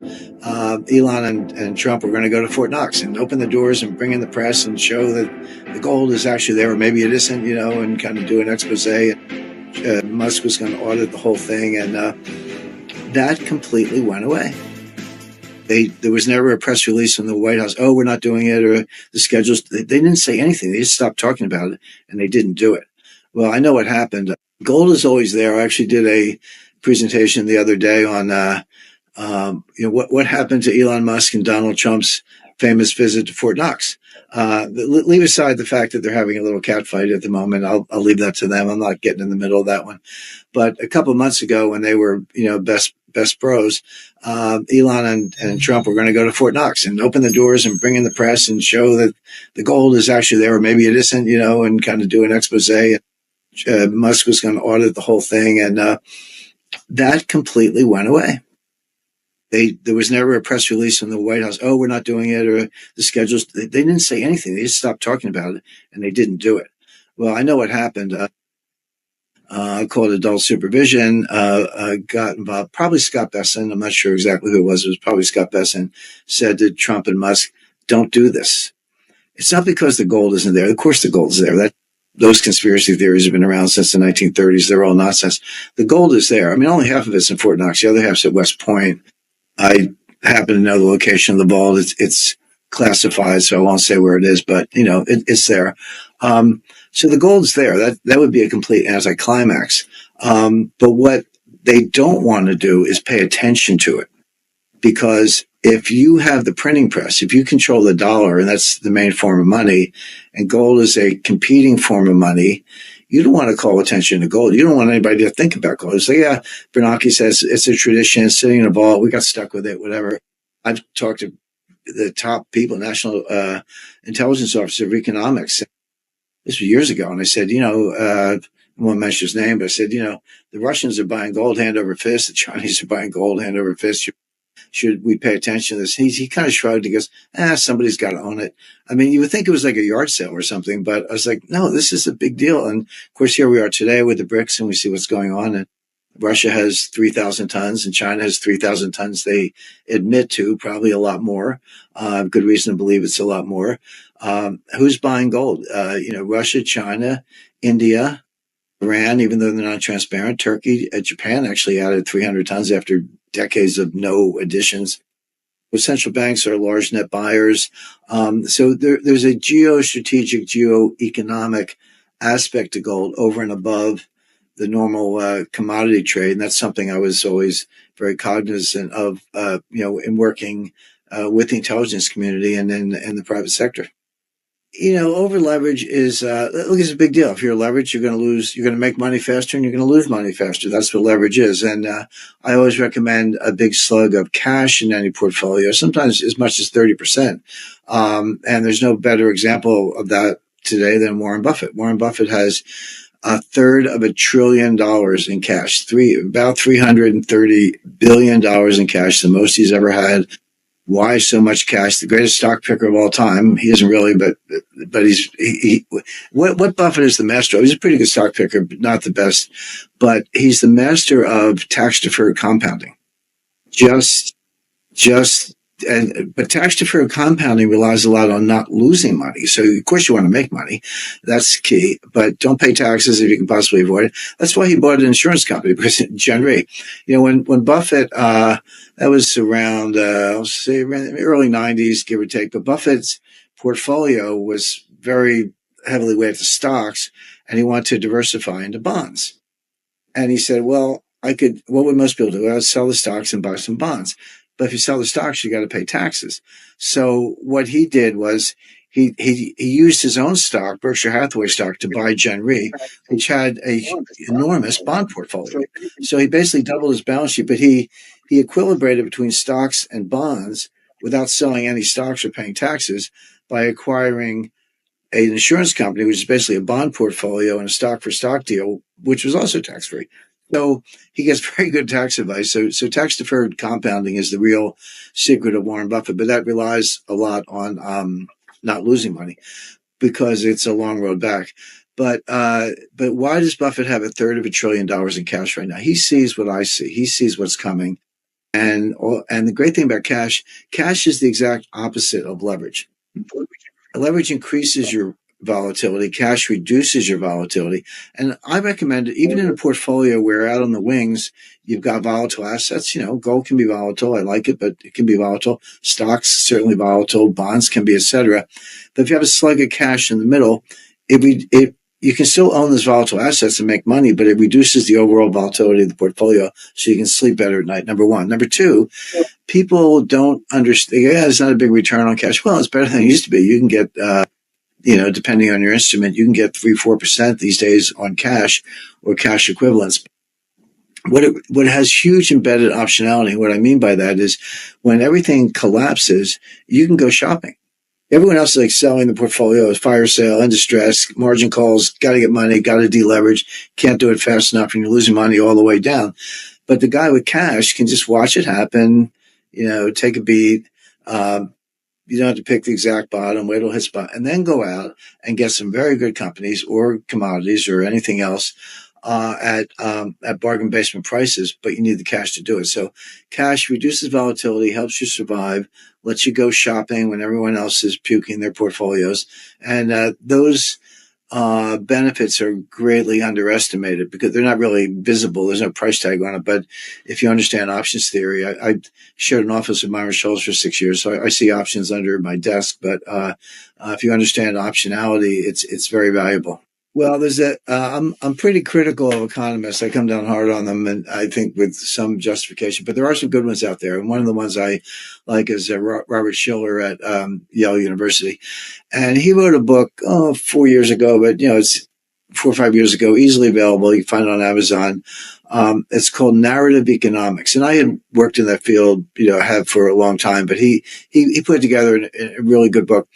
Elon and Trump were going to go to Fort Knox and open the doors and bring in the press and show that the gold is actually there, or maybe it isn't, and kind of do an expose. Musk was going to audit the whole thing, and that completely went away. There was never a press release from the White House, oh, we're not doing it, or the schedules. They didn't say anything. They just stopped talking about it, and they didn't do it. Well, I know what happened. Gold is always there. I actually did a presentation the other day on what happened to Elon Musk and Donald Trump's famous visit to Fort Knox. Leave aside the fact that they're having a little catfight at the moment. I'll leave that to them. I'm not getting in the middle of that one. But a couple of months ago, when they were best bros, Elon and Trump were going to go to Fort Knox and open the doors and bring in the press and show that the gold is actually there, or maybe it isn't, and kind of do an expose. Musk was going to audit the whole thing, and that completely went away. There was never a press release from the White House, oh, we're not doing it, or the schedules. They didn't say anything. They just stopped talking about it, and they didn't do it. Well, I know what happened. I called adult supervision, got involved. Probably Scott Besson. I'm not sure exactly who it was. It was probably Scott Besson. Said to Trump and Musk, don't do this. It's not because the gold isn't there. Of course the gold's there. Those conspiracy theories have been around since the 1930s. They're all nonsense. The gold is there. I mean, only half of it's in Fort Knox. The other half's at West Point. I happen to know the location of the vault. It's classified, so I won't say where it is, but it's there. So the gold's there. That would be a complete anticlimax. But what they don't want to do is pay attention to it, because if you have the printing press, if you control the dollar, and that's the main form of money, and gold is a competing form of money, you don't want to call attention to gold. You don't want anybody to think about gold. So yeah, Bernanke says it's a tradition, it's sitting in a vault. We got stuck with it, whatever. I've talked to the top people, National Intelligence Officer of Economics. This was years ago. And I said, I won't mention his name, but I said, the Russians are buying gold hand over fist. The Chinese are buying gold hand over fist. Should we pay attention to this? He kind of shrugged. He goes, somebody's got to own it. I mean, you would think it was like a yard sale or something, but I was like, no, this is a big deal. And of course, here we are today with the BRICS, and we see what's going on. And Russia has 3,000 tons and China has 3,000 tons. They admit to probably a lot more. Good reason to believe it's a lot more. Who's buying gold? Russia, China, India, Iran, even though they're not transparent. Turkey, Japan actually added 300 tons after decades of no additions. Well, central banks are large net buyers. So there's a geostrategic, geoeconomic aspect to gold over and above the normal commodity trade. And that's something I was always very cognizant of, in working with the intelligence community and in the private sector. Over leverage is, it's a big deal. If you're leveraged, you're going to lose, you're going to make money faster and you're going to lose money faster. That's what leverage is. And I always recommend a big slug of cash in any portfolio, sometimes as much as 30%. And there's no better example of that today than Warren Buffett. Warren Buffett has $1/3 trillion in cash, about $330 billion in cash, the most he's ever had. Why so much cash? The greatest stock picker of all time. He isn't really, but what Buffett is the master of. He's a pretty good stock picker, but not the best. But he's the master of tax deferred compounding. But tax deferred compounding relies a lot on not losing money. So of course you want to make money. That's key, but don't pay taxes if you can possibly avoid it. That's why he bought an insurance company, because Gen Re, when Buffett, that was around, I'll say around the early 90s, give or take, but Buffett's portfolio was very heavily weighted to stocks, and he wanted to diversify into bonds. And he said, what would most people do? I'd sell the stocks and buy some bonds. But if you sell the stocks, you got to pay taxes. So what he did was he used his own stock, Berkshire Hathaway stock, to buy Gen Re, which had a enormous bond portfolio. So he basically doubled his balance sheet, but he equilibrated between stocks and bonds without selling any stocks or paying taxes by acquiring an insurance company, which is basically a bond portfolio and a stock for stock deal, which was also tax free. So he gets very good tax advice. So tax deferred compounding is the real secret of Warren Buffett, but that relies a lot on not losing money, because it's a long road back. But why does Buffett have $1/3 trillion in cash right now? He sees what I see. He sees what's coming. And the great thing about cash is the exact opposite of leverage. Leverage increases your volatility. Cash reduces your volatility. And I recommend it, even in a portfolio where out on the wings, you've got volatile assets. Gold can be volatile. I like it, but it can be volatile. Stocks, certainly volatile. Bonds can be, etc. But if you have a slug of cash in the middle, you can still own those volatile assets and make money, but it reduces the overall volatility of the portfolio so you can sleep better at night, number one. Number two, people don't understand, yeah, it's not a big return on cash. Well, it's better than it used to be. You can get, depending on your instrument, you can get 3-4% these days on cash or cash equivalents. What has huge embedded optionality, what I mean by that is when everything collapses, you can go shopping. Everyone else is like selling the portfolio, fire sale, in distress, margin calls, got to get money, got to deleverage, can't do it fast enough, and you're losing money all the way down. But the guy with cash can just watch it happen, take a beat. You don't have to pick the exact bottom, wait till it hits bottom, and then go out and get some very good companies or commodities or anything else at bargain basement prices, but you need the cash to do it. So cash reduces volatility, helps you survive, lets you go shopping when everyone else is puking their portfolios. And those benefits are greatly underestimated because they're not really visible. There's no price tag on it. But if you understand options theory, I shared an office with Myron Scholes for 6 years, so I see options under my desk. But if you understand optionality, it's very valuable. Well, I'm pretty critical of economists. I come down hard on them, and I think with some justification. But there are some good ones out there, and one of the ones I like is Robert Shiller at Yale University, and he wrote a book 4 years ago, but it's 4 or 5 years ago, easily available. You can find it on Amazon. It's called Narrative Economics, and I had worked in that field, have for a long time. But he put together a really good book,